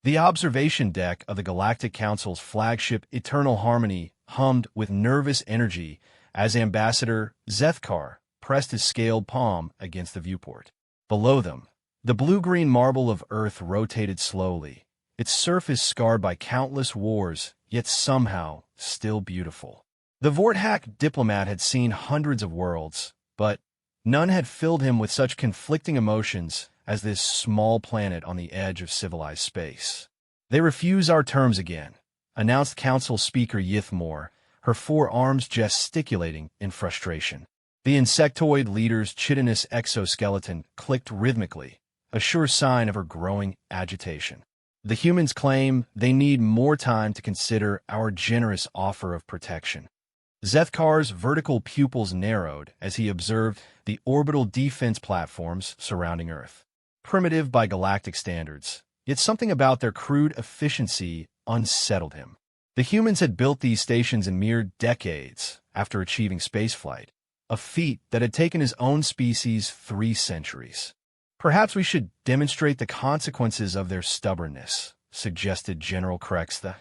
The observation deck of the Galactic Council's flagship Eternal Harmony hummed with nervous energy as Ambassador Zethkar pressed his scaled palm against the viewport. Below them, the blue-green marble of Earth rotated slowly, its surface scarred by countless wars, yet somehow still beautiful. The Vorthak diplomat had seen hundreds of worlds, but none had filled him with such conflicting emotions as this small planet on the edge of civilized space. "They refuse our terms again," announced Council Speaker Yithmore, her forearms gesticulating in frustration. The insectoid leader's chitinous exoskeleton clicked rhythmically, a sure sign of her growing agitation. "The humans claim they need more time to consider our generous offer of protection." Zethkar's vertical pupils narrowed as he observed the orbital defense platforms surrounding Earth. Primitive by galactic standards, yet something about their crude efficiency unsettled him. The humans had built these stations in mere decades after achieving spaceflight, a feat that had taken his own species 3 centuries. "Perhaps we should demonstrate the consequences of their stubbornness," suggested General Krex, the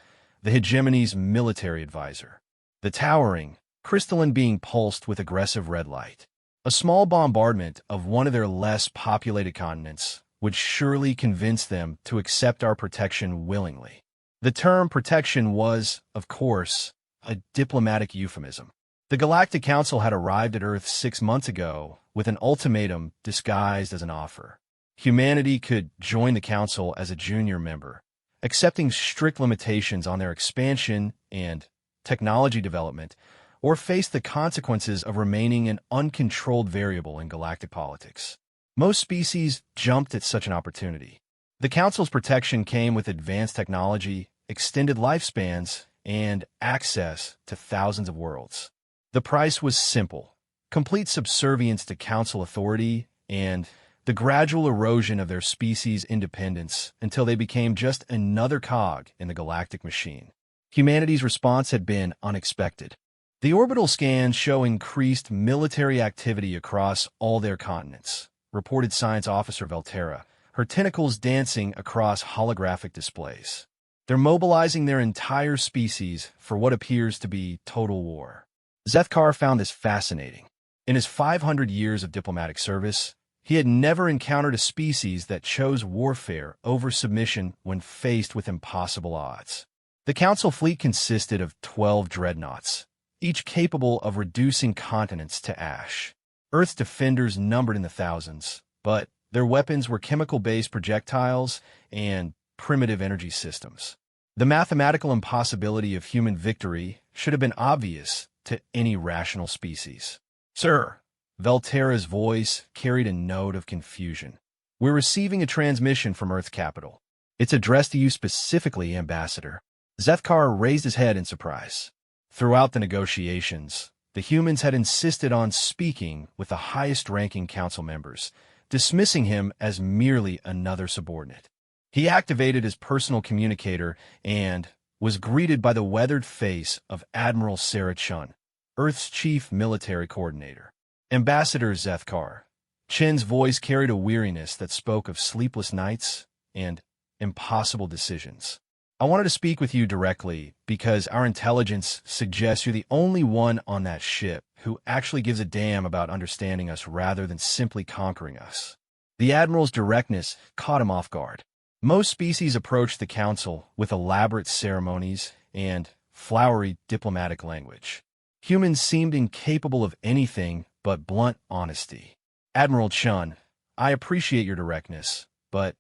hegemony's military advisor. The towering, crystalline being pulsed with aggressive red light. A small bombardment of one of their less populated continents would surely convince them to accept our protection willingly. The term protection was, of course, a diplomatic euphemism. The Galactic Council had arrived at Earth 6 months ago with an ultimatum disguised as an offer. Humanity could join the Council as a junior member, accepting strict limitations on their expansion and technology development, or face the consequences of remaining an uncontrolled variable in galactic politics. Most species jumped at such an opportunity. The Council's protection came with advanced technology, extended lifespans, and access to thousands of worlds. The price was simple: complete subservience to Council authority and the gradual erosion of their species' independence until they became just another cog in the galactic machine. Humanity's response had been unexpected. The orbital scans show increased military activity across all their continents, reported Science Officer Velterra, her tentacles dancing across holographic displays. "They're mobilizing their entire species for what appears to be total war." Zethkar found this fascinating. In his 500 years of diplomatic service, he had never encountered a species that chose warfare over submission when faced with impossible odds. The Council fleet consisted of 12 dreadnoughts, each capable of reducing continents to ash. Earth's defenders numbered in the thousands, but their weapons were chemical-based projectiles and primitive energy systems. The mathematical impossibility of human victory should have been obvious to any rational species. "Sir," Velterra's voice carried a note of confusion. "We're receiving a transmission from Earth's capital. It's addressed to you specifically, Ambassador." Zethkar raised his head in surprise. Throughout the negotiations, the humans had insisted on speaking with the highest-ranking council members, dismissing him as merely another subordinate. He activated his personal communicator and was greeted by the weathered face of Admiral Sarah Chun, Earth's chief military coordinator. "Ambassador Zethkar." Chin's voice carried a weariness that spoke of sleepless nights and impossible decisions. "I wanted to speak with you directly because our intelligence suggests you're the only one on that ship who actually gives a damn about understanding us rather than simply conquering us." The Admiral's directness caught him off guard. Most species approach the Council with elaborate ceremonies and flowery diplomatic language. Humans seemed incapable of anything but blunt honesty. "Admiral Chun, I appreciate your directness, but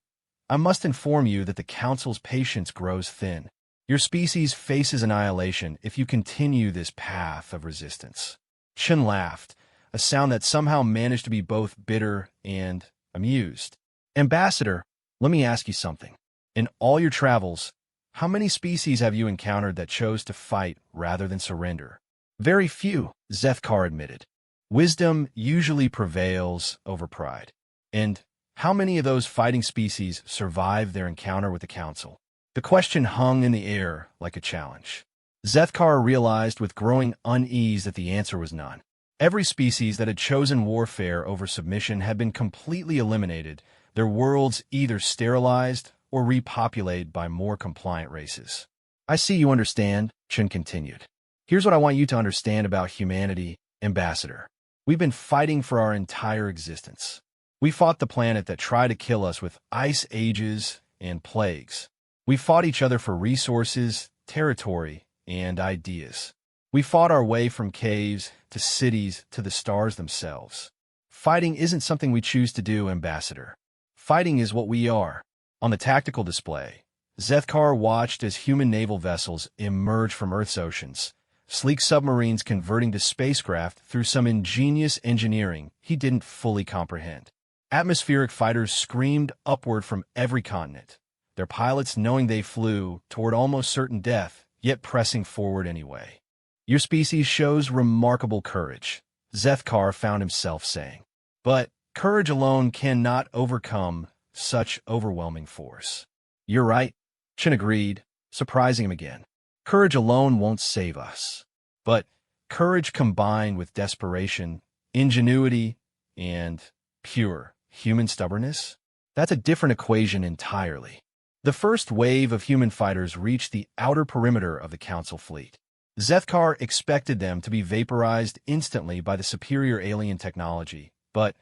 I must inform you that the Council's patience grows thin. Your species faces annihilation if you continue this path of resistance." Chun laughed, a sound that somehow managed to be both bitter and amused. "Ambassador, let me ask you something. In all your travels, how many species have you encountered that chose to fight rather than surrender?" "Very few," Zethkar admitted. "Wisdom usually prevails over pride." "And how many of those fighting species survived their encounter with the Council?" The question hung in the air like a challenge. Zethkar realized with growing unease that the answer was none. Every species that had chosen warfare over submission had been completely eliminated, their worlds either sterilized or repopulated by more compliant races. I see you understand, Chen continued. Here's what I want you to understand about humanity, Ambassador. We've been fighting for our entire existence. We fought the planet that tried to kill us with ice ages and plagues. We fought each other for resources, territory, and ideas. We fought our way from caves to cities to the stars themselves. Fighting isn't something we choose to do, Ambassador. Fighting is what we are. On the tactical display, Zethkar watched as human naval vessels emerged from Earth's oceans, sleek submarines converting to spacecraft through some ingenious engineering he didn't fully comprehend. Atmospheric fighters screamed upward from every continent, their pilots knowing they flew toward almost certain death, yet pressing forward anyway. Your species shows remarkable courage, Zethkar found himself saying. But courage alone cannot overcome such overwhelming force. You're right, Chen agreed, surprising him again. Courage alone won't save us. But courage combined with desperation, ingenuity, and pure human stubbornness? That's a different equation entirely. The first wave of human fighters reached the outer perimeter of the Council fleet. Zethkar expected them to be vaporized instantly by the superior alien technology, but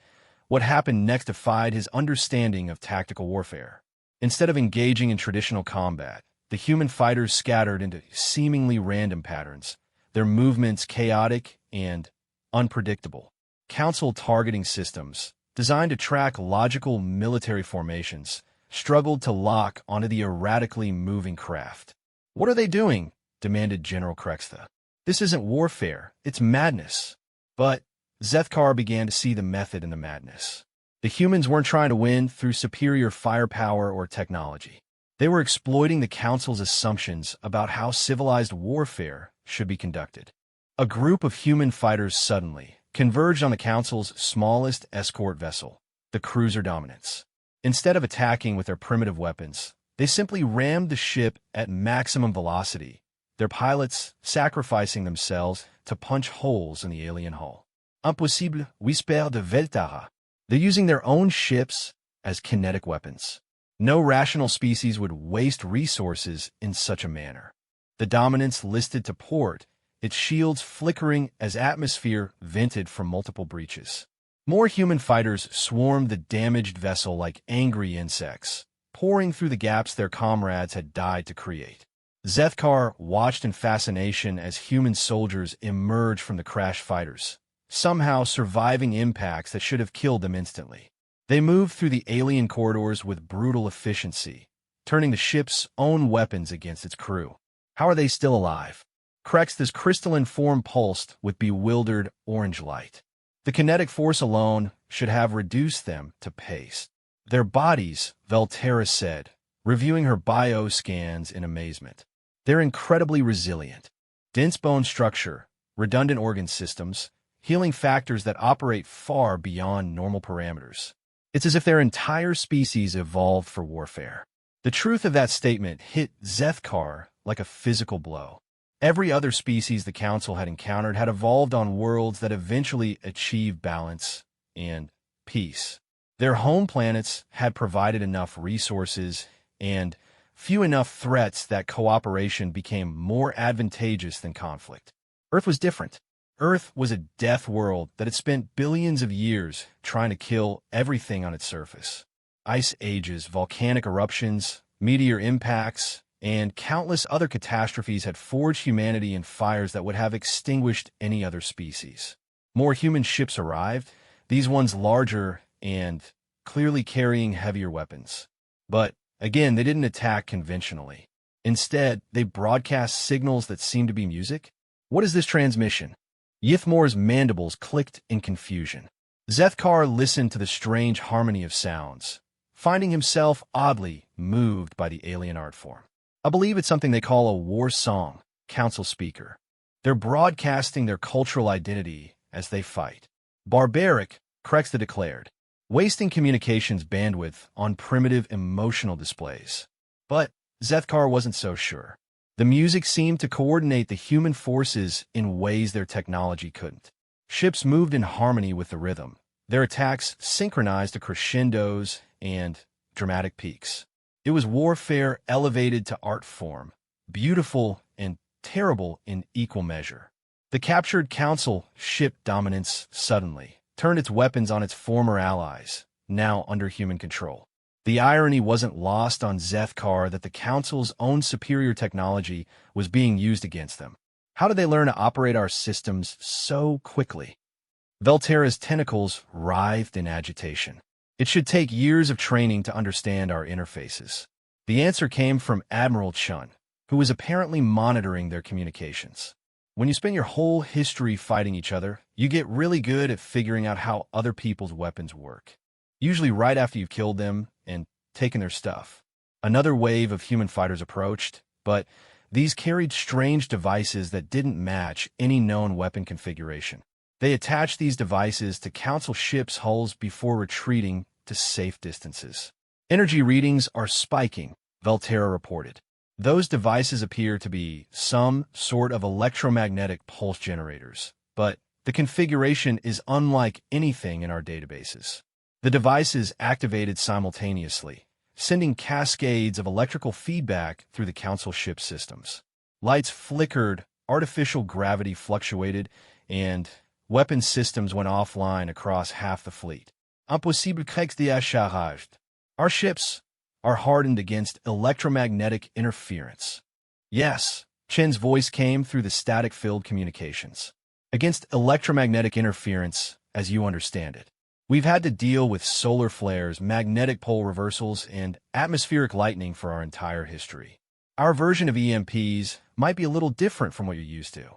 what happened next defied his understanding of tactical warfare. Instead of engaging in traditional combat, the human fighters scattered into seemingly random patterns, their movements chaotic and unpredictable. Council targeting systems, designed to track logical military formations, struggled to lock onto the erratically moving craft. "What are they doing?" demanded General Krextha. "This isn't warfare, it's madness." But Zethkar began to see the method in the madness. The humans weren't trying to win through superior firepower or technology. They were exploiting the Council's assumptions about how civilized warfare should be conducted. A group of human fighters suddenly converged on the Council's smallest escort vessel, the cruiser Dominance. Instead of attacking with their primitive weapons, they simply rammed the ship at maximum velocity, their pilots sacrificing themselves to punch holes in the alien hull. Impossible, whisper de Veltara. They're using their own ships as kinetic weapons. No rational species would waste resources in such a manner. The Dominance listed to port, its shields flickering as atmosphere vented from multiple breaches. More human fighters swarmed the damaged vessel like angry insects, pouring through the gaps their comrades had died to create. Zethkar watched in fascination as human soldiers emerged from the crashed fighters, somehow surviving impacts that should have killed them instantly. They moved through the alien corridors with brutal efficiency, turning the ship's own weapons against its crew. How are they still alive? Krextha's crystalline form pulsed with bewildered orange light. The kinetic force alone should have reduced them to paste. Their bodies, Veltera said, reviewing her bioscans in amazement. They're incredibly resilient. Dense bone structure, redundant organ systems, healing factors that operate far beyond normal parameters. It's as if their entire species evolved for warfare. The truth of that statement hit Zethkar like a physical blow. Every other species the Council had encountered had evolved on worlds that eventually achieved balance and peace. Their home planets had provided enough resources and few enough threats that cooperation became more advantageous than conflict. Earth was different. Earth was a death world that had spent billions of years trying to kill everything on its surface. Ice ages, volcanic eruptions, meteor impacts, and countless other catastrophes had forged humanity in fires that would have extinguished any other species. More human ships arrived, these ones larger and clearly carrying heavier weapons. But, again, they didn't attack conventionally. Instead, they broadcast signals that seemed to be music. What is this transmission? Yithmore's mandibles clicked in confusion. Zethkar listened to the strange harmony of sounds, finding himself oddly moved by the alien art form. "I believe it's something they call a war song," Council speaker. "They're broadcasting their cultural identity as they fight." "Barbaric," Krextha declared, wasting communications bandwidth on primitive emotional displays. But Zethkar wasn't so sure. The music seemed to coordinate the human forces in ways their technology couldn't. Ships moved in harmony with the rhythm, their attacks synchronized to crescendos and dramatic peaks. It was warfare elevated to art form, beautiful and terrible in equal measure. The captured council ship dominance suddenly turned its weapons on its former allies, now under human control. The irony wasn't lost on Zethkar that the Council's own superior technology was being used against them. How did they learn to operate our systems so quickly? Velterra's tentacles writhed in agitation. It should take years of training to understand our interfaces. The answer came from Admiral Chun, who was apparently monitoring their communications. When you spend your whole history fighting each other, you get really good at figuring out how other people's weapons work. Usually right after you've killed them and taken their stuff. Another wave of human fighters approached, but these carried strange devices that didn't match any known weapon configuration. They attached these devices to Council ships' hulls before retreating to safe distances. Energy readings are spiking, Velterra reported. Those devices appear to be some sort of electromagnetic pulse generators, but the configuration is unlike anything in our databases. The devices activated simultaneously, sending cascades of electrical feedback through the Council ship systems. Lights flickered, artificial gravity fluctuated, and weapon systems went offline across half the fleet. Impossible d'écharge. Our ships are hardened against electromagnetic interference. Yes, Chen's voice came through the static-filled communications. Against electromagnetic interference, as you understand it. We've had to deal with solar flares, magnetic pole reversals, and atmospheric lightning for our entire history. Our version of EMPs might be a little different from what you're used to.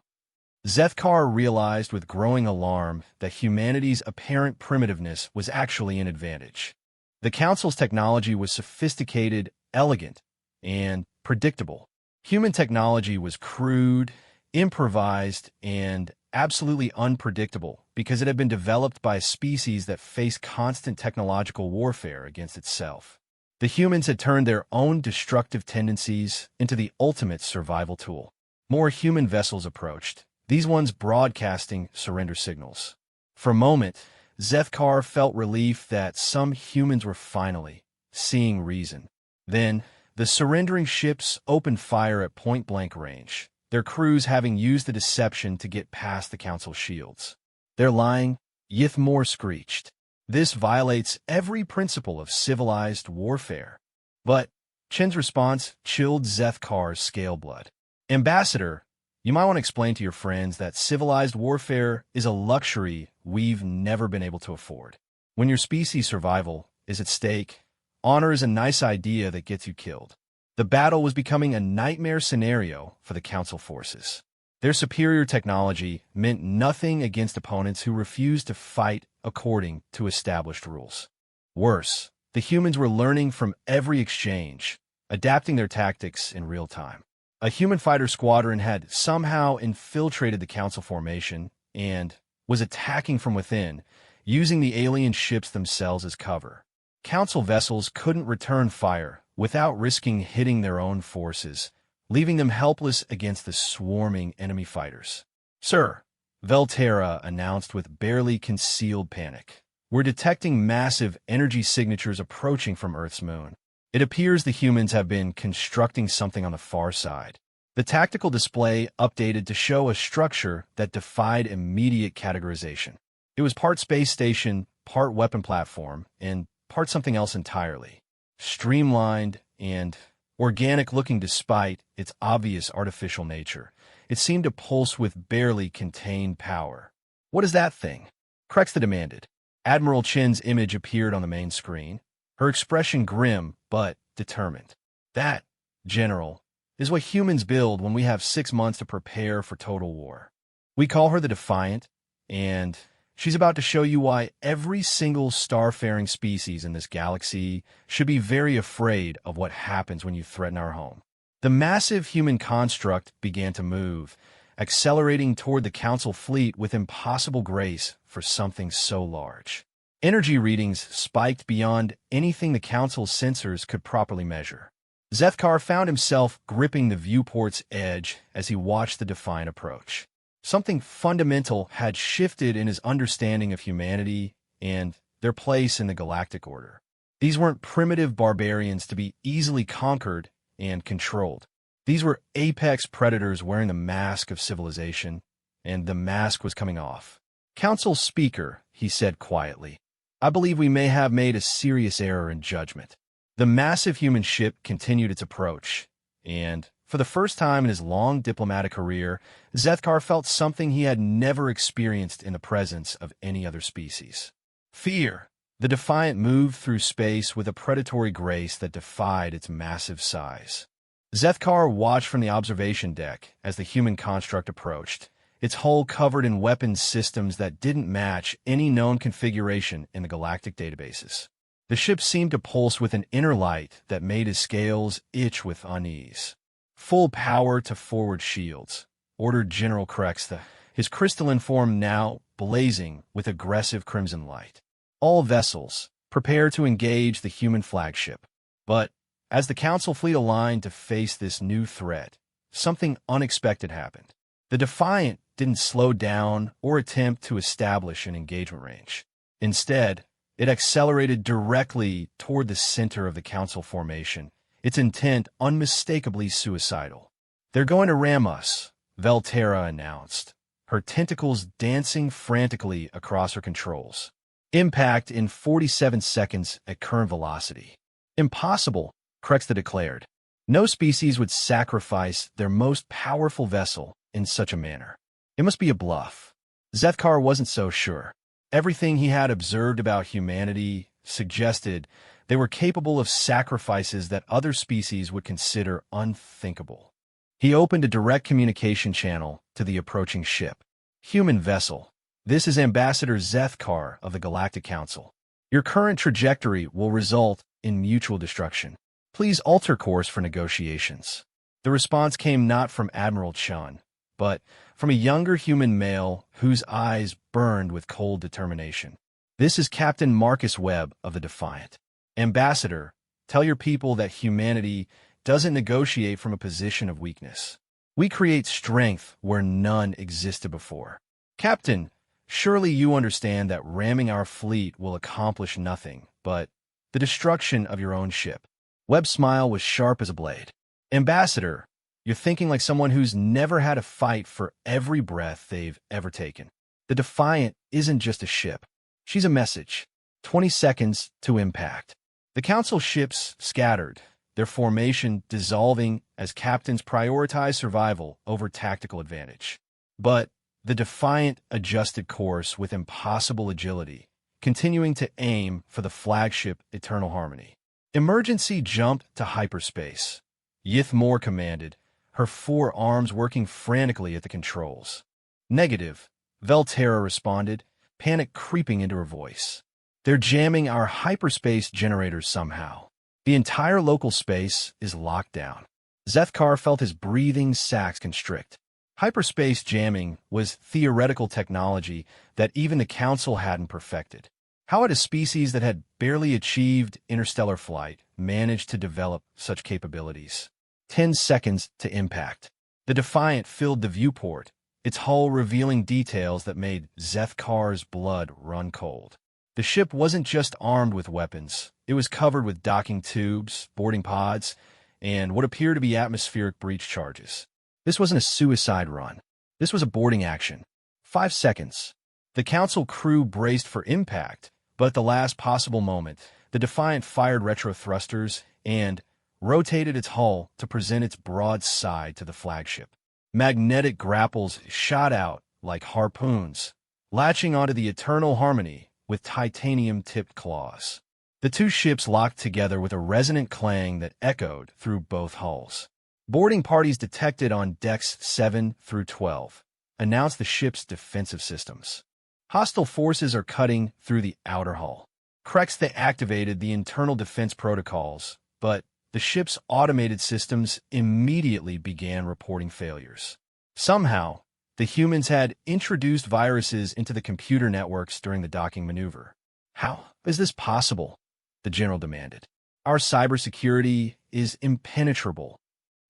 Zethkar realized with growing alarm that humanity's apparent primitiveness was actually an advantage. The Council's technology was sophisticated, elegant, and predictable. Human technology was crude, improvised, and absolutely unpredictable because it had been developed by a species that faced constant technological warfare against itself. The humans had turned their own destructive tendencies into the ultimate survival tool. More human vessels approached, these ones broadcasting surrender signals. For a moment, Zethkar felt relief that some humans were finally seeing reason. Then, the surrendering ships opened fire at point-blank range, their crews having used the deception to get past the Council shields. They're lying, Yithmore screeched. This violates every principle of civilized warfare. But Chen's response chilled Zethkar's scale blood. Ambassador, you might want to explain to your friends that civilized warfare is a luxury we've never been able to afford. When your species' survival is at stake, honor is a nice idea that gets you killed. The battle was becoming a nightmare scenario for the Council forces. Their superior technology meant nothing against opponents who refused to fight according to established rules. Worse, the humans were learning from every exchange, adapting their tactics in real time. A human fighter squadron had somehow infiltrated the Council formation and was attacking from within, using the alien ships themselves as cover. Council vessels couldn't return fire without risking hitting their own forces, leaving them helpless against the swarming enemy fighters. Sir, Velterra announced with barely concealed panic. We're detecting massive energy signatures approaching from Earth's moon. It appears the humans have been constructing something on the far side. The tactical display updated to show a structure that defied immediate categorization. It was part space station, part weapon platform, and part something else entirely. Streamlined and organic-looking despite its obvious artificial nature, it seemed to pulse with barely contained power. What is that thing? Krexta demanded. Admiral Chen's image appeared on the main screen, her expression grim but determined. That, General, is what humans build when we have 6 months to prepare for total war. We call her the Defiant, and she's about to show you why every single starfaring species in this galaxy should be very afraid of what happens when you threaten our home. The massive human construct began to move, accelerating toward the Council fleet with impossible grace for something so large. Energy readings spiked beyond anything the Council's sensors could properly measure. Zethkar found himself gripping the viewport's edge as he watched the Defiant approach. Something fundamental had shifted in his understanding of humanity and their place in the galactic order. These weren't primitive barbarians to be easily conquered and controlled. These were apex predators wearing the mask of civilization, and the mask was coming off. "Council Speaker," he said quietly, "I believe we may have made a serious error in judgment." The massive human ship continued its approach, and, for the first time in his long diplomatic career, Zethkar felt something he had never experienced in the presence of any other species. Fear. The Defiant moved through space with a predatory grace that defied its massive size. Zethkar watched from the observation deck as the human construct approached, its hull covered in weapons systems that didn't match any known configuration in the galactic databases. The ship seemed to pulse with an inner light that made his scales itch with unease. "Full power to forward shields," ordered General Krextha, his crystalline form now blazing with aggressive crimson light. "All vessels, prepare to engage the human flagship." But as the Council fleet aligned to face this new threat, something unexpected happened. The Defiant didn't slow down or attempt to establish an engagement range. Instead, it accelerated directly toward the center of the Council formation, its intent unmistakably suicidal. "They're going to ram us," Velterra announced, her tentacles dancing frantically across her controls. "Impact in 47 seconds at current velocity." "Impossible," Krextha declared. "No species would sacrifice their most powerful vessel in such a manner. It must be a bluff." Zethkar wasn't so sure. Everything he had observed about humanity suggested they were capable of sacrifices that other species would consider unthinkable. He opened a direct communication channel to the approaching ship. "Human vessel, this is Ambassador Zethkar of the Galactic Council. Your current trajectory will result in mutual destruction. Please alter course for negotiations." The response came not from Admiral Chun, but from a younger human male whose eyes burned with cold determination. "This is Captain Marcus Webb of the Defiant. Ambassador, tell your people that humanity doesn't negotiate from a position of weakness. We create strength where none existed before. Captain, surely you understand that ramming our fleet will accomplish nothing but the destruction of your own ship." Webb's smile was sharp as a blade. "Ambassador, you're thinking like someone who's never had a fight for every breath they've ever taken. The Defiant isn't just a ship. She's a message. 20 seconds to impact." The Council ships scattered, their formation dissolving as captains prioritized survival over tactical advantage. But the Defiant adjusted course with impossible agility, continuing to aim for the flagship Eternal Harmony. "Emergency jump to hyperspace," Yithmore commanded, her 4 arms working frantically at the controls. "Negative," Velterra responded, panic creeping into her voice. "They're jamming our hyperspace generators somehow. The entire local space is locked down." Zethkar felt his breathing sacs constrict. Hyperspace jamming was theoretical technology that even the Council hadn't perfected. How had a species that had barely achieved interstellar flight managed to develop such capabilities? 10 seconds to impact. The Defiant filled the viewport, its hull revealing details that made Zethkar's blood run cold. The ship wasn't just armed with weapons. It was covered with docking tubes, boarding pods, and what appeared to be atmospheric breach charges. This wasn't a suicide run. This was a boarding action. 5 seconds. The Council crew braced for impact, but at the last possible moment, the Defiant fired retro thrusters and rotated its hull to present its broad side to the flagship. Magnetic grapples shot out like harpoons, latching onto the Eternal Harmony with titanium-tipped claws. The two ships locked together with a resonant clang that echoed through both hulls. Boarding parties detected on decks 7 through 12 announced the ship's defensive systems. Hostile forces are cutting through the outer hull. Krextha activated the internal defense protocols, but the ship's automated systems immediately began reporting failures. Somehow, the humans had introduced viruses into the computer networks during the docking maneuver. "How is this possible?" the general demanded. "Our cybersecurity is impenetrable."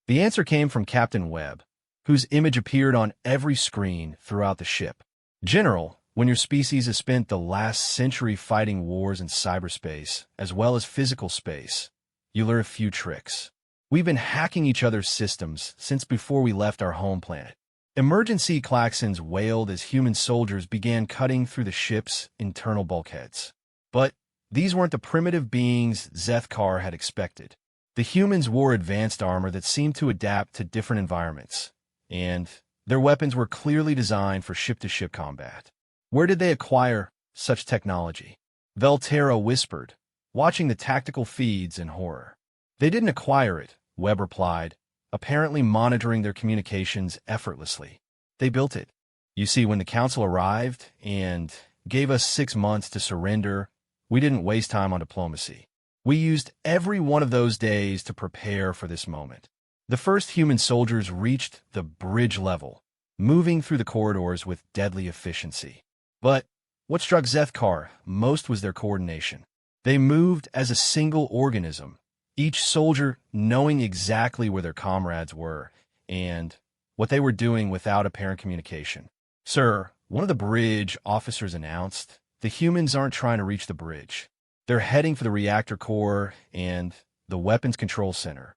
The answer came from Captain Webb, whose image appeared on every screen throughout the ship. "General, When your species has spent the last century fighting wars in cyberspace, as well as physical space, you learn a few tricks. We've been hacking each other's systems since before we left our home planet. Emergency klaxons wailed as human soldiers began cutting through the ship's internal bulkheads. But these weren't the primitive beings Zethkar had expected. The humans wore advanced armor that seemed to adapt to different environments, and their weapons were clearly designed for ship-to-ship combat. Where did they acquire such technology? Velterra whispered, watching the tactical feeds in horror. They didn't acquire it, Webb replied, apparently monitoring their communications effortlessly. They built it. You see, when the council arrived and gave us 6 months to surrender, we didn't waste time on diplomacy. We used every one of those days to prepare for this moment. The first human soldiers reached the bridge level, moving through the corridors with deadly efficiency. But what struck Zethkar most was their coordination. They moved as a single organism, each soldier knowing exactly where their comrades were and what they were doing without apparent communication. Sir, one of the bridge officers announced, the humans aren't trying to reach the bridge. They're heading for the reactor core and the weapons control center.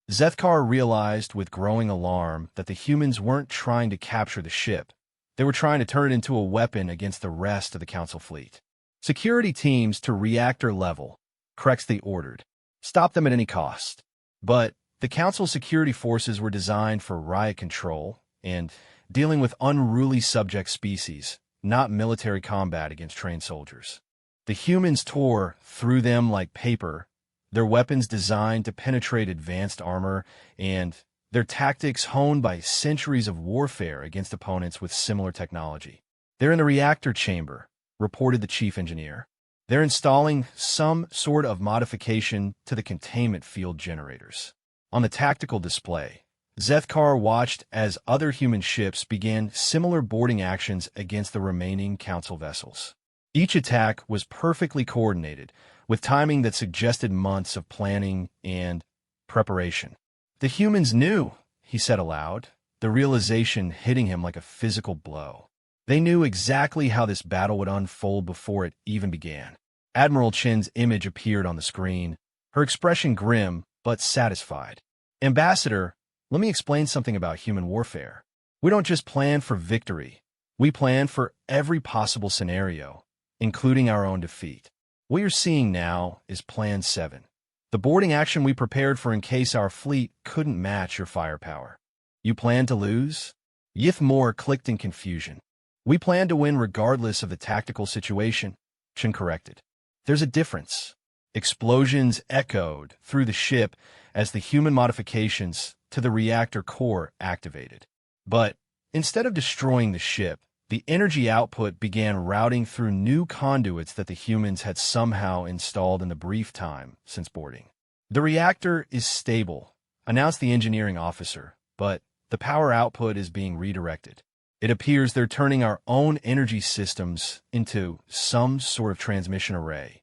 Zethkar realized with growing alarm that the humans weren't trying to capture the ship. They were trying to turn it into a weapon against the rest of the council fleet. Security teams to reactor level, Krexthy ordered. Stop them at any cost. But the council security forces were designed for riot control and dealing with unruly subject species, not military combat against trained soldiers. The humans tore through them like paper, their weapons designed to penetrate advanced armor, and their tactics honed by centuries of warfare against opponents with similar technology. They're in the reactor chamber, reported the chief engineer. They're installing some sort of modification to the containment field generators. On the tactical display, Zethkar watched as other human ships began similar boarding actions against the remaining council vessels. Each attack was perfectly coordinated, with timing that suggested months of planning and preparation. The humans knew, he said aloud, the realization hitting him like a physical blow. They knew exactly how this battle would unfold before it even began. Admiral Chen's image appeared on the screen, her expression grim but satisfied. Ambassador, let me explain something about human warfare. We don't just plan for victory. We plan for every possible scenario, including our own defeat. What you're seeing now is Plan 7. The boarding action we prepared for in case our fleet couldn't match your firepower. You plan to lose? Yithmore clicked in confusion. We plan to win regardless of the tactical situation, Chen corrected. There's a difference. Explosions echoed through the ship as the human modifications to the reactor core activated. But instead of destroying the ship, the energy output began routing through new conduits that the humans had somehow installed in the brief time since boarding. The reactor is stable, announced the engineering officer, but the power output is being redirected. It appears they're turning our own energy systems into some sort of transmission array.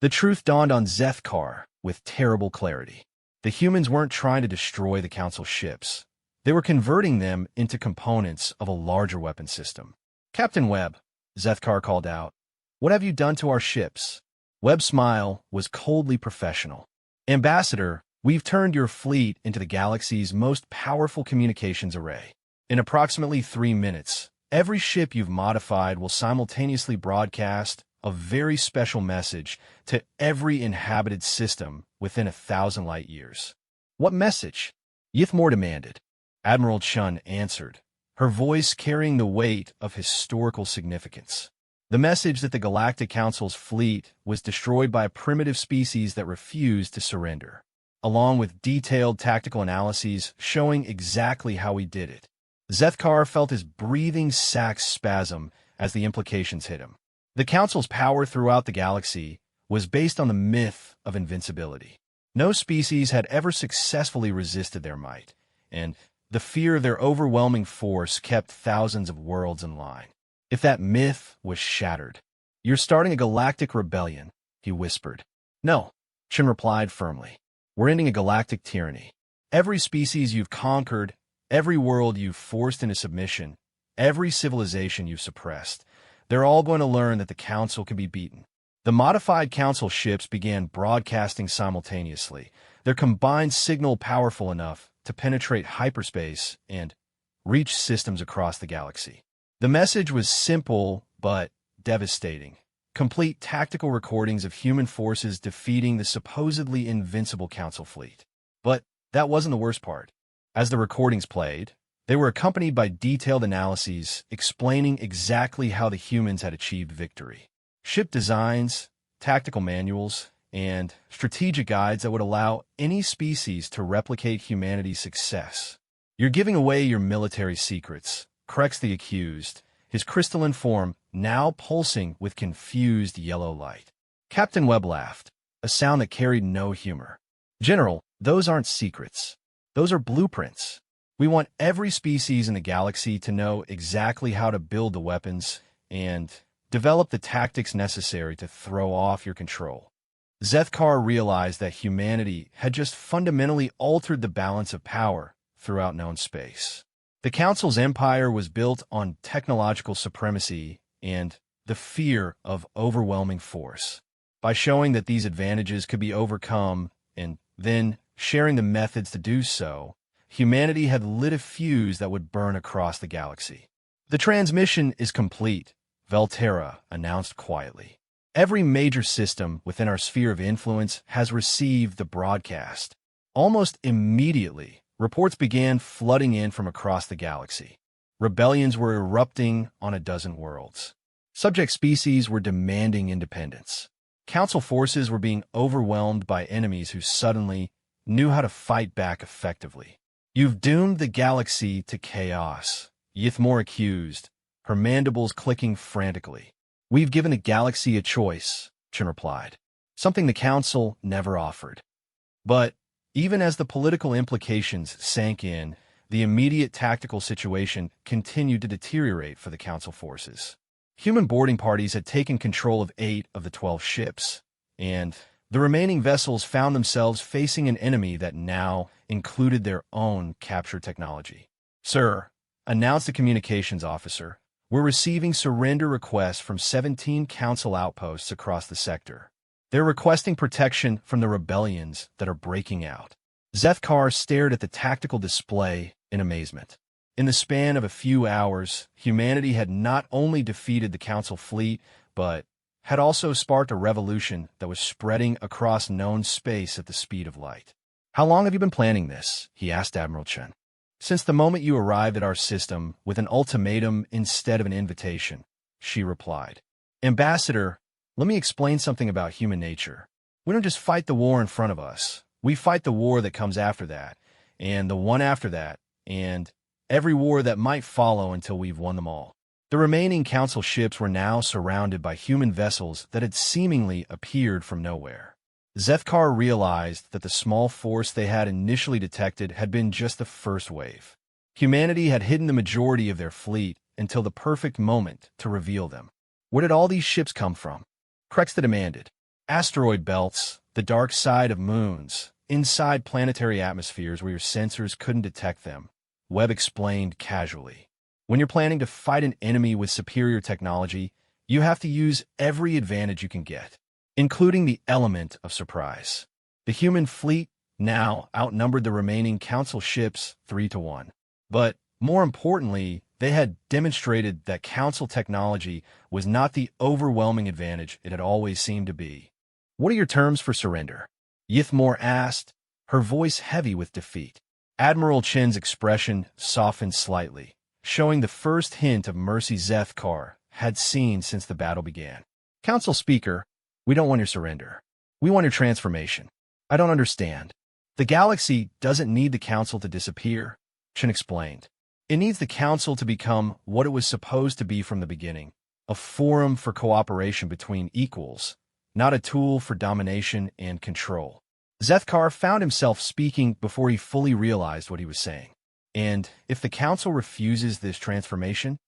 The truth dawned on Zethkar with terrible clarity. The humans weren't trying to destroy the council ships. They were converting them into components of a larger weapon system. Captain Webb, Zethkar called out, what have you done to our ships? Webb's smile was coldly professional. Ambassador, we've turned your fleet into the galaxy's most powerful communications array. In approximately 3 minutes, every ship you've modified will simultaneously broadcast a very special message to every inhabited system within 1,000 light years. What message? Yithmore demanded. Admiral Chun answered, her voice carrying the weight of historical significance. The message that the Galactic Council's fleet was destroyed by a primitive species that refused to surrender, along with detailed tactical analyses showing exactly how we did it. Zethkar felt his breathing sac spasm as the implications hit him. The Council's power throughout the galaxy was based on the myth of invincibility. No species had ever successfully resisted their might, and the fear of their overwhelming force kept thousands of worlds in line. If that myth was shattered, you're starting a galactic rebellion, he whispered. No, Chen replied firmly. We're ending a galactic tyranny. Every species you've conquered, every world you've forced into submission, every civilization you've suppressed, They're all going to learn that the Council can be beaten. The modified Council ships began broadcasting simultaneously, their combined signal powerful enough to penetrate hyperspace and reach systems across the galaxy. The message was simple but devastating. Complete tactical recordings of human forces defeating the supposedly invincible Council fleet. But that wasn't the worst part. As the recordings played, they were accompanied by detailed analyses explaining exactly how the humans had achieved victory. Ship designs, tactical manuals, and strategic guides that would allow any species to replicate humanity's success. "You're giving away your military secrets," corrects the accused, his crystalline form now pulsing with confused yellow light. Captain Webb laughed, a sound that carried no humor. "General, those aren't secrets. Those are blueprints. We want every species in the galaxy to know exactly how to build the weapons and develop the tactics necessary to throw off your control." Zethkar realized that humanity had just fundamentally altered the balance of power throughout known space. The Council's empire was built on technological supremacy and the fear of overwhelming force. By showing that these advantages could be overcome and then sharing the methods to do so, humanity had lit a fuse that would burn across the galaxy. "The transmission is complete," Velterra announced quietly. "Every major system within our sphere of influence has received the broadcast." Almost immediately, reports began flooding in from across the galaxy. Rebellions were erupting on a dozen worlds. Subject species were demanding independence. Council forces were being overwhelmed by enemies who suddenly knew how to fight back effectively. "You've doomed the galaxy to chaos," Yithmore accused, her mandibles clicking frantically. "We've given the galaxy a choice," Chen replied, "something the Council never offered." But even as the political implications sank in, the immediate tactical situation continued to deteriorate for the Council forces. Human boarding parties had taken control of 8 of the 12 ships, and the remaining vessels found themselves facing an enemy that now included their own capture technology. "Sir," announced the communications officer, "we're receiving surrender requests from 17 Council outposts across the sector. They're requesting protection from the rebellions that are breaking out." Zethkar stared at the tactical display in amazement. In the span of a few hours, humanity had not only defeated the Council fleet, but had also sparked a revolution that was spreading across known space at the speed of light. "How long have you been planning this?" he asked Admiral Chen. "Since the moment you arrived at our system with an ultimatum instead of an invitation," she replied. "Ambassador, let me explain something about human nature. We don't just fight the war in front of us. We fight the war that comes after that, and the one after that, and every war that might follow until we've won them all." The remaining Council ships were now surrounded by human vessels that had seemingly appeared from nowhere. Zethkar realized that the small force they had initially detected had been just the first wave. Humanity had hidden the majority of their fleet until the perfect moment to reveal them. Where did all these ships come from? Krexta demanded. "Asteroid belts, the dark side of moons, inside planetary atmospheres where your sensors couldn't detect them," Webb explained casually. "When you're planning to fight an enemy with superior technology, you have to use every advantage you can get, including the element of surprise." The human fleet now outnumbered the remaining Council ships 3-1. But more importantly, they had demonstrated that Council technology was not the overwhelming advantage it had always seemed to be. "What are your terms for surrender?" Yithmore asked, her voice heavy with defeat. Admiral Chen's expression softened slightly, showing the first hint of mercy Zethkar had seen since the battle began. "Council Speaker, we don't want your surrender. We want your transformation." "I don't understand." "The galaxy doesn't need the Council to disappear," Chen explained. "It needs the Council to become what it was supposed to be from the beginning, a forum for cooperation between equals, not a tool for domination and control." Zethkar found himself speaking before he fully realized what he was saying. "And if the Council refuses this transformation?"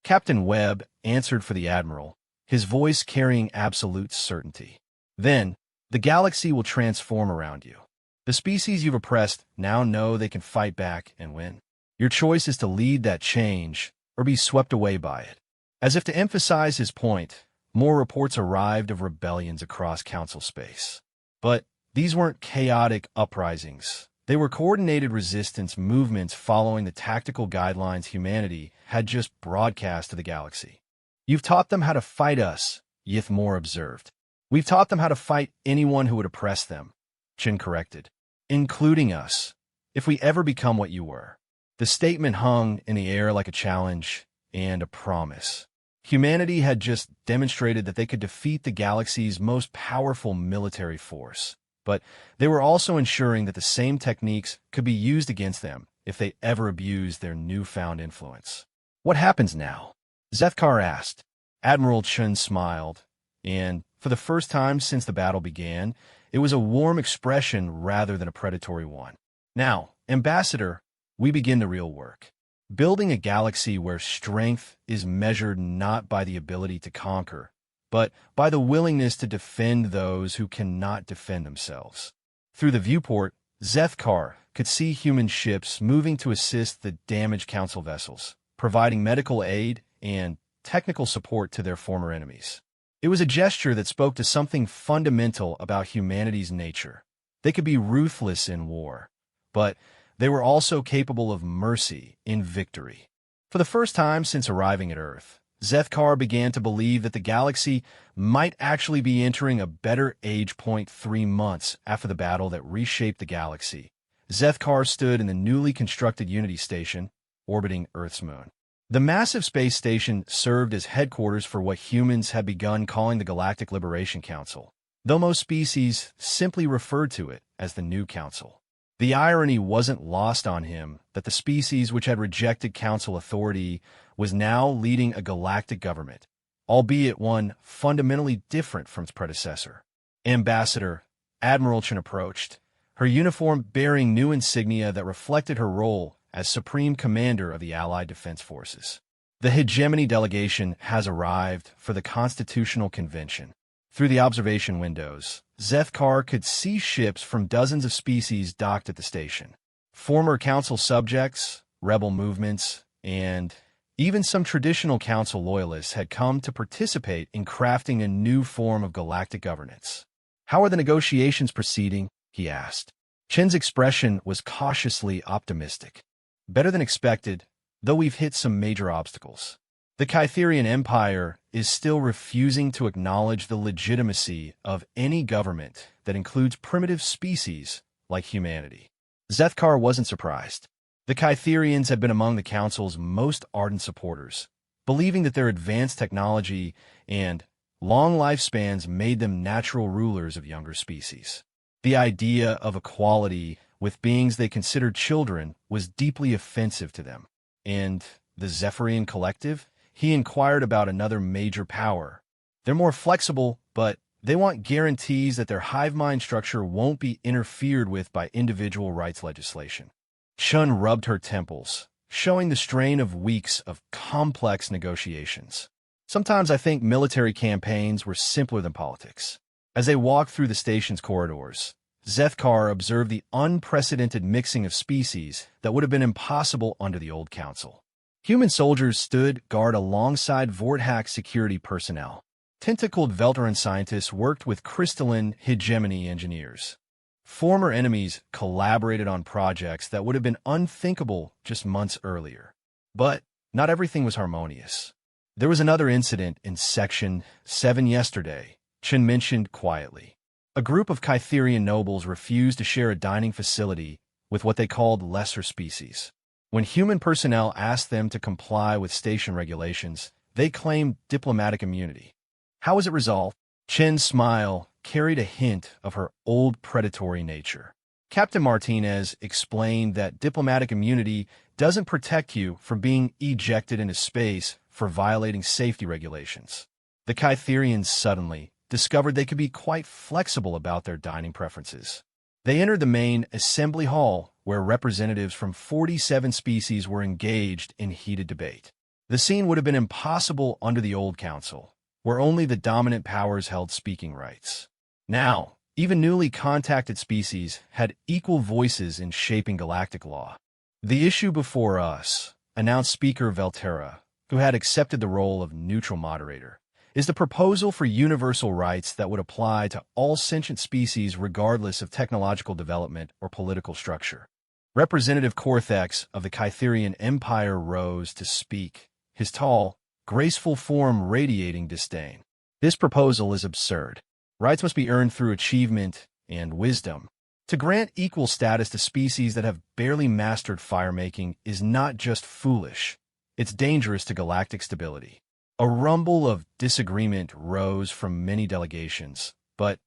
Captain Webb answered for the Admiral, his voice carrying absolute certainty. "Then, the galaxy will transform around you. The species you've oppressed now know they can fight back and win. Your choice is to lead that change or be swept away by it." As if to emphasize his point, more reports arrived of rebellions across Council space. But these weren't chaotic uprisings. They were coordinated resistance movements following the tactical guidelines humanity had just broadcast to the galaxy. "You've taught them how to fight us," Yithmore observed. "We've taught them how to fight anyone who would oppress them," Chin corrected. "Including us, if we ever become what you were." The statement hung in the air like a challenge and a promise. Humanity had just demonstrated that they could defeat the galaxy's most powerful military force, but they were also ensuring that the same techniques could be used against them if they ever abused their newfound influence. "What happens now?" Zethkar asked. Admiral Chun smiled, and for the first time since the battle began, it was a warm expression rather than a predatory one. "Now, Ambassador, we begin the real work. Building a galaxy where strength is measured not by the ability to conquer, but by the willingness to defend those who cannot defend themselves." Through the viewport, Zethkar could see human ships moving to assist the damaged Council vessels, providing medical aid and technical support to their former enemies. It was a gesture that spoke to something fundamental about humanity's nature. They could be ruthless in war, but they were also capable of mercy in victory. For the first time since arriving at Earth, Zethkar began to believe that the galaxy might actually be entering a better age point 3 months after the battle that reshaped the galaxy. Zethkar stood in the newly constructed Unity Station, orbiting Earth's moon. The massive space station served as headquarters for what humans had begun calling the Galactic Liberation Council, though most species simply referred to it as the New Council. The irony wasn't lost on him that the species which had rejected Council authority was now leading a galactic government, albeit one fundamentally different from its predecessor. Ambassador, Admiral Chen approached, her uniform bearing new insignia that reflected her role as Supreme Commander of the Allied Defense Forces. "The Hegemony delegation has arrived for the Constitutional Convention." Through the observation windows, Zethkar could see ships from dozens of species docked at the station. Former Council subjects, rebel movements, and even some traditional Council loyalists had come to participate in crafting a new form of galactic governance. "How are the negotiations proceeding?" he asked. Chen's expression was cautiously optimistic. "Better than expected, though we've hit some major obstacles. The Kytherian Empire is still refusing to acknowledge the legitimacy of any government that includes primitive species like humanity." Zethkar wasn't surprised. The Kytherians had been among the Council's most ardent supporters, believing that their advanced technology and long lifespans made them natural rulers of younger species. The idea of equality with beings they considered children was deeply offensive to them. "And the Zephyrian Collective?" He inquired about another major power. "They're more flexible, but they want guarantees that their hive mind structure won't be interfered with by individual rights legislation." Chun rubbed her temples, showing the strain of weeks of complex negotiations. "Sometimes I think military campaigns were simpler than politics." As they walked through the station's corridors, Zethkar observed the unprecedented mixing of species that would have been impossible under the old Council. Human soldiers stood guard alongside Vorthak security personnel. Tentacled Velteran scientists worked with crystalline hegemony engineers. Former enemies collaborated on projects that would have been unthinkable just months earlier. But not everything was harmonious. "There was another incident in Section 7 yesterday," Chen mentioned quietly. A group of Kytherian nobles refused to share a dining facility with what they called lesser species. When human personnel asked them to comply with station regulations, they claimed diplomatic immunity. "How was it resolved?" Chen's smile carried a hint of her old predatory nature. Captain Martinez explained that diplomatic immunity doesn't protect you from being ejected into space for violating safety regulations. The Kytherians suddenly discovered they could be quite flexible about their dining preferences. They entered the main assembly hall, where representatives from 47 species were engaged in heated debate. The scene would have been impossible under the old Council, where only the dominant powers held speaking rights. Now, even newly contacted species had equal voices in shaping galactic law. "The issue before us," announced Speaker Veltera, who had accepted the role of neutral moderator, is the proposal for universal rights that would apply to all sentient species regardless of technological development or political structure. Representative Cortex of the Kytherian Empire rose to speak, his tall, graceful form radiating disdain. This proposal is absurd. Rights must be earned through achievement and wisdom. To grant equal status to species that have barely mastered fire-making is not just foolish, it's dangerous to galactic stability. A rumble of disagreement rose from many delegations, but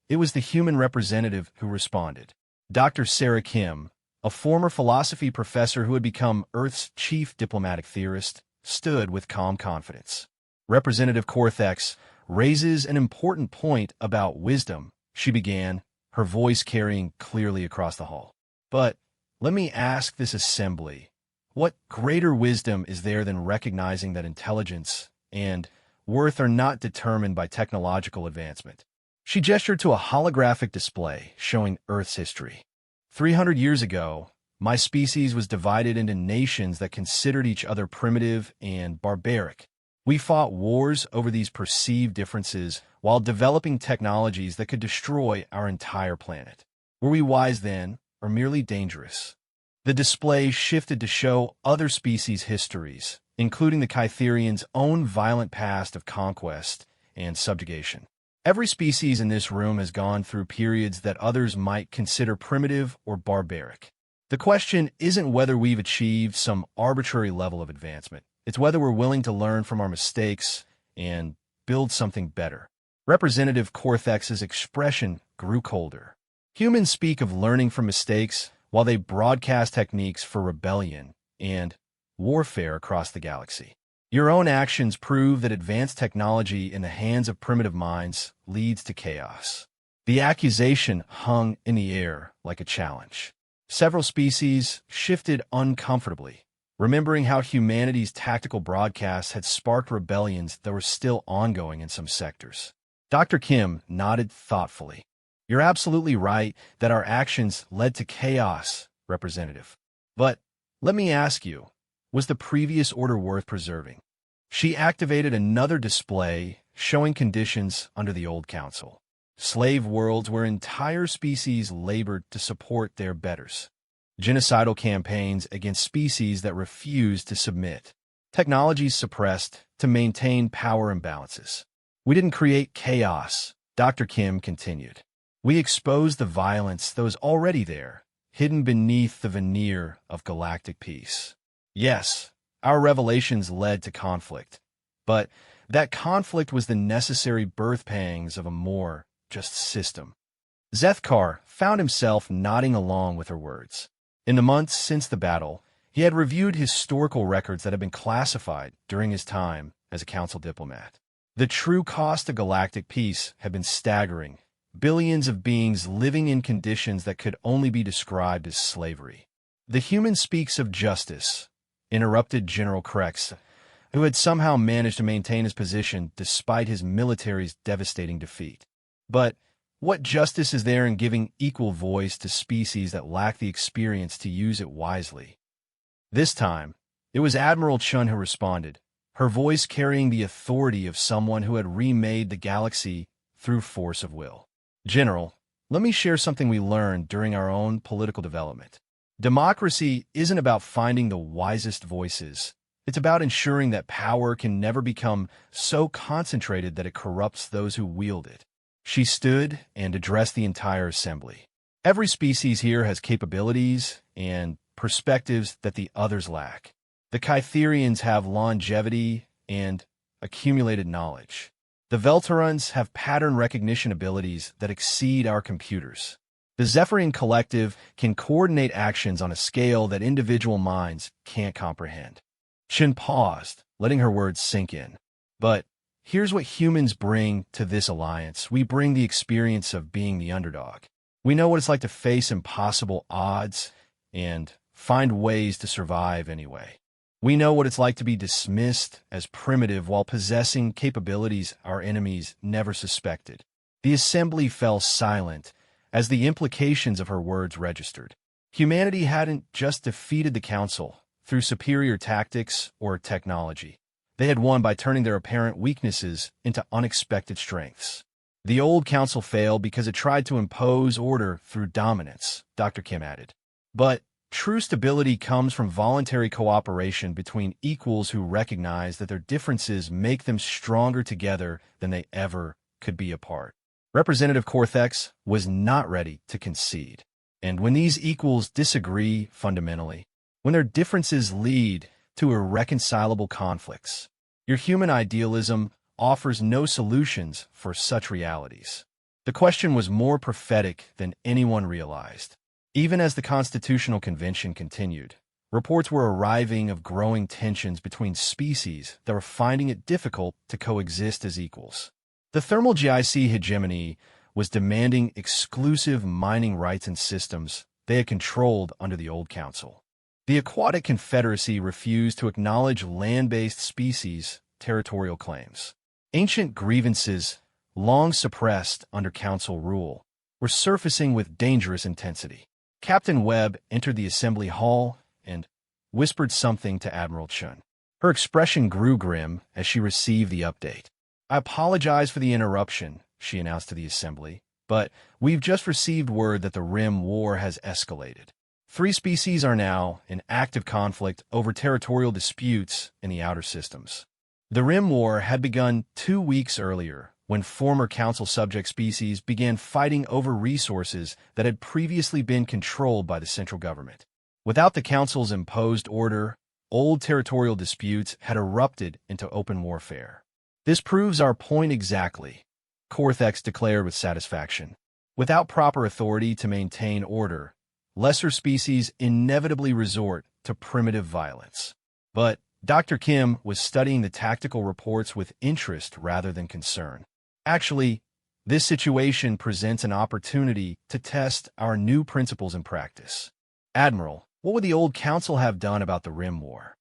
it was the human representative who responded. Dr. Sarah Kim, a former philosophy professor who had become Earth's chief diplomatic theorist, stood with calm confidence. Representative Cortex raises an important point about wisdom, she began, her voice carrying clearly across the hall. But let me ask this assembly, what greater wisdom is there than recognizing that intelligence and worth are not determined by technological advancement? She gestured to a holographic display showing Earth's history. 300 years ago, my species was divided into nations that considered each other primitive and barbaric. We fought wars over these perceived differences while developing technologies that could destroy our entire planet. Were we wise then, or merely dangerous? The display shifted to show other species' histories, including the Kytherians' own violent past of conquest and subjugation. Every species in this room has gone through periods that others might consider primitive or barbaric. The question isn't whether we've achieved some arbitrary level of advancement. It's whether we're willing to learn from our mistakes and build something better. Representative Cortex's expression grew colder. Humans speak of learning from mistakes while they broadcast techniques for rebellion and warfare across the galaxy. Your own actions prove that advanced technology in the hands of primitive minds leads to chaos. The accusation hung in the air like a challenge. Several species shifted uncomfortably, remembering how humanity's tactical broadcasts had sparked rebellions that were still ongoing in some sectors. Dr. Kim nodded thoughtfully. You're absolutely right that our actions led to chaos, Representative. But let me ask you, was the previous order worth preserving? She activated another display showing conditions under the old council. Slave worlds where entire species labored to support their betters. Genocidal campaigns against species that refused to submit. Technologies suppressed to maintain power imbalances. We didn't create chaos, Dr. Kim continued. We exposed the violence that was already there, hidden beneath the veneer of galactic peace. Yes, our revelations led to conflict, but that conflict was the necessary birth pangs of a more just system. Zethkar found himself nodding along with her words. In the months since the battle, he had reviewed historical records that had been classified during his time as a council diplomat. The true cost of galactic peace had been staggering. Billions of beings living in conditions that could only be described as slavery. The human speaks of justice, interrupted General Krex, who had somehow managed to maintain his position despite his military's devastating defeat. But what justice is there in giving equal voice to species that lack the experience to use it wisely? This time, it was Admiral Chun who responded, her voice carrying the authority of someone who had remade the galaxy through force of will. General, let me share something we learned during our own political development. Democracy isn't about finding the wisest voices. It's about ensuring that power can never become so concentrated that it corrupts those who wield it. She stood and addressed the entire assembly. Every species here has capabilities and perspectives that the others lack. The Kytherians have longevity and accumulated knowledge. The Velterans have pattern recognition abilities that exceed our computers. The Zephyrian Collective can coordinate actions on a scale that individual minds can't comprehend. Chin paused, letting her words sink in. But here's what humans bring to this alliance. We bring the experience of being the underdog. We know what it's like to face impossible odds and find ways to survive anyway. We know what it's like to be dismissed as primitive while possessing capabilities our enemies never suspected. The assembly fell silent as the implications of her words registered. Humanity hadn't just defeated the council through superior tactics or technology. They had won by turning their apparent weaknesses into unexpected strengths. The old council failed because it tried to impose order through dominance, Dr. Kim added. But true stability comes from voluntary cooperation between equals who recognize that their differences make them stronger together than they ever could be apart. Representative Cortex was not ready to concede. And when these equals disagree fundamentally, when their differences lead to irreconcilable conflicts, your human idealism offers no solutions for such realities. The question was more prophetic than anyone realized. Even as the Constitutional Convention continued, reports were arriving of growing tensions between species that were finding it difficult to coexist as equals. The thermal GIC hegemony was demanding exclusive mining rights and systems they had controlled under the old council. The Aquatic Confederacy refused to acknowledge land-based species' territorial claims. Ancient grievances, long suppressed under council rule, were surfacing with dangerous intensity. Captain Webb entered the assembly hall and whispered something to Admiral Chun. Her expression grew grim as she received the update. "I apologize for the interruption," she announced to the assembly, "but we've just received word that the Rim War has escalated. 3 species are now in active conflict over territorial disputes in the outer systems." The Rim War had begun 2 weeks earlier, when former Council subject species began fighting over resources that had previously been controlled by the central government. Without the Council's imposed order, old territorial disputes had erupted into open warfare. "This proves our point exactly," Cortex declared with satisfaction. "Without proper authority to maintain order, lesser species inevitably resort to primitive violence." But Dr. Kim was studying the tactical reports with interest rather than concern. "Actually, this situation presents an opportunity to test our new principles in practice. Admiral, what would the old council have done about the Rim War?"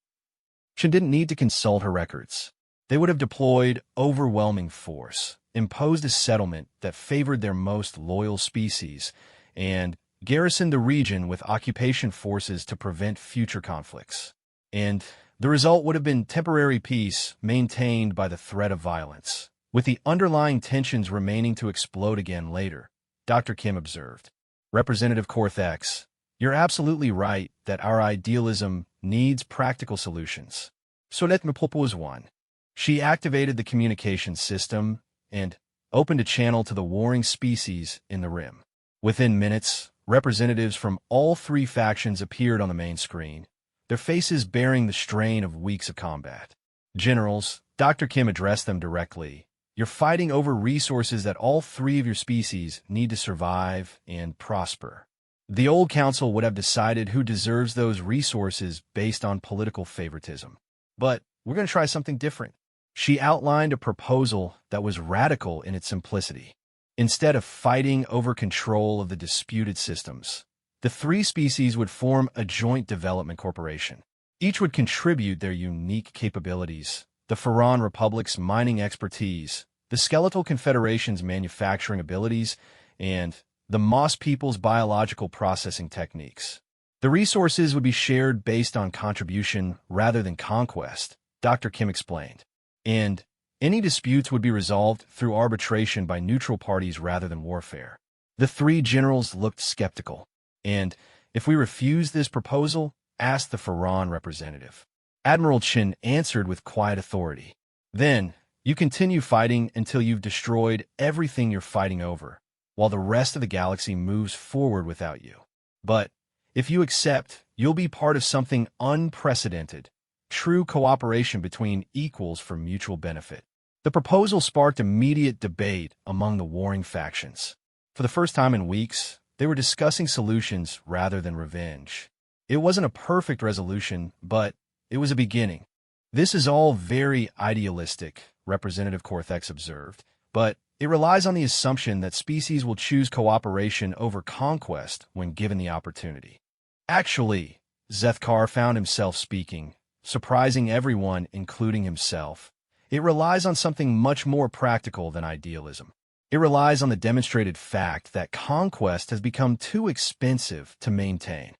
She didn't need to consult her records. They would have deployed overwhelming force, imposed a settlement that favored their most loyal species, and garrisoned the region with occupation forces to prevent future conflicts. And the result would have been temporary peace maintained by the threat of violence, with the underlying tensions remaining to explode again later, Dr. Kim observed. "Representative Cortex, you're absolutely right that our idealism needs practical solutions. So let me propose one." She activated the communication system and opened a channel to the warring species in the Rim. Within minutes, representatives from all 3 factions appeared on the main screen, their faces bearing the strain of weeks of combat. "Generals," Dr. Kim addressed them directly, "you're fighting over resources that all 3 of your species need to survive and prosper. The old council would have decided who deserves those resources based on political favoritism. But we're going to try something different." She outlined a proposal that was radical in its simplicity. Instead of fighting over control of the disputed systems, the 3 species would form a joint development corporation. Each would contribute their unique capabilities: the Faran Republic's mining expertise, the Skeletal Confederation's manufacturing abilities, and the Moss People's biological processing techniques. The resources would be shared based on contribution rather than conquest, Dr. Kim explained. And any disputes would be resolved through arbitration by neutral parties rather than warfare. The 3 generals looked skeptical. "And if we refuse this proposal?" asked the Faran representative. Admiral Chin answered with quiet authority. "Then you continue fighting until you've destroyed everything you're fighting over, while the rest of the galaxy moves forward without you. But if you accept, you'll be part of something unprecedented: true cooperation between equals for mutual benefit." The proposal sparked immediate debate among the warring factions. For the first time in weeks, they were discussing solutions rather than revenge. It wasn't a perfect resolution, but it was a beginning. "This is all very idealistic," Representative Cortex observed, "but it relies on the assumption that species will choose cooperation over conquest when given the opportunity." "Actually," Zethkar found himself speaking, surprising everyone, including himself, "it relies on something much more practical than idealism. It relies on the demonstrated fact that conquest has become too expensive to maintain."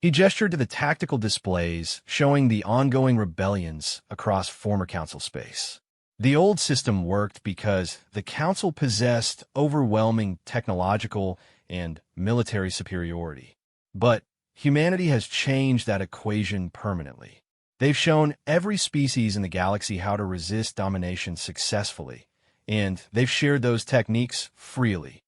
He gestured to the tactical displays showing the ongoing rebellions across former Council space. The old system worked because the Council possessed overwhelming technological and military superiority. But humanity has changed that equation permanently. They've shown every species in the galaxy how to resist domination successfully, and they've shared those techniques freely.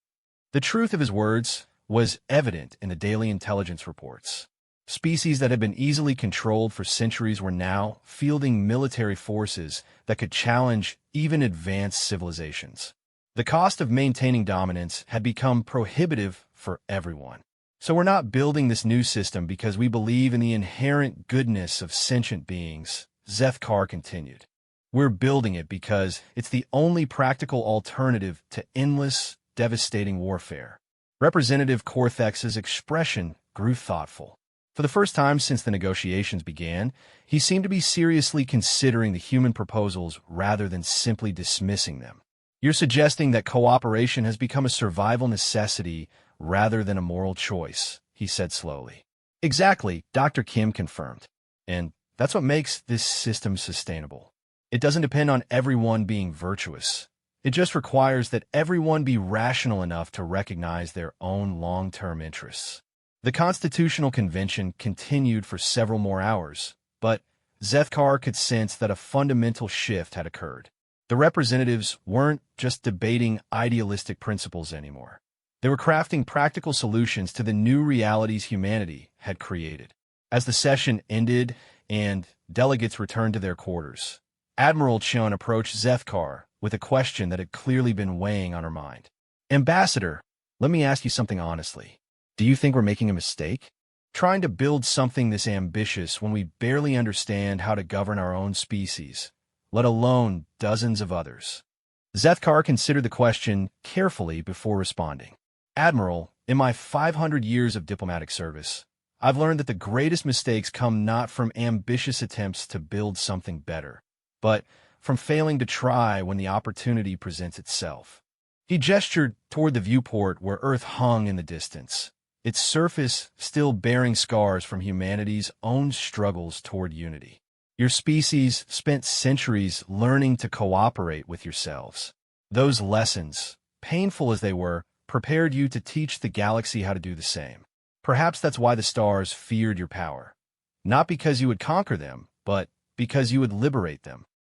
The truth of his words was evident in the daily intelligence reports. Species that had been easily controlled for centuries were now fielding military forces that could challenge even advanced civilizations. The cost of maintaining dominance had become prohibitive for everyone. So we're not building this new system because we believe in the inherent goodness of sentient beings, Zethkar continued. We're building it because it's the only practical alternative to endless, devastating warfare. Representative Corthex's expression grew thoughtful. For the first time since the negotiations began, he seemed to be seriously considering the human proposals rather than simply dismissing them. You're suggesting that cooperation has become a survival necessity rather than a moral choice, he said slowly. Exactly, Dr. Kim confirmed. And that's what makes this system sustainable. It doesn't depend on everyone being virtuous. It just requires that everyone be rational enough to recognize their own long-term interests. The Constitutional Convention continued for several more hours, but Zethkar could sense that a fundamental shift had occurred. The representatives weren't just debating idealistic principles anymore. They were crafting practical solutions to the new realities humanity had created. As the session ended and delegates returned to their quarters, Admiral Chun approached Zethkar with a question that had clearly been weighing on her mind. Ambassador, let me ask you something honestly. Do you think we're making a mistake? Trying to build something this ambitious when we barely understand how to govern our own species, let alone dozens of others. Zethkar considered the question carefully before responding. Admiral, in my 500 years of diplomatic service, I've learned that the greatest mistakes come not from ambitious attempts to build something better, but from failing to try when the opportunity presents itself. He gestured toward the viewport where Earth hung in the distance, its surface still bearing scars from humanity's own struggles toward unity. Your species spent centuries learning to cooperate with yourselves. Those lessons, painful as they were, prepared you to teach the galaxy how to do the same. Perhaps that's why the stars feared your power. Not because you would conquer them, but because you would liberate them.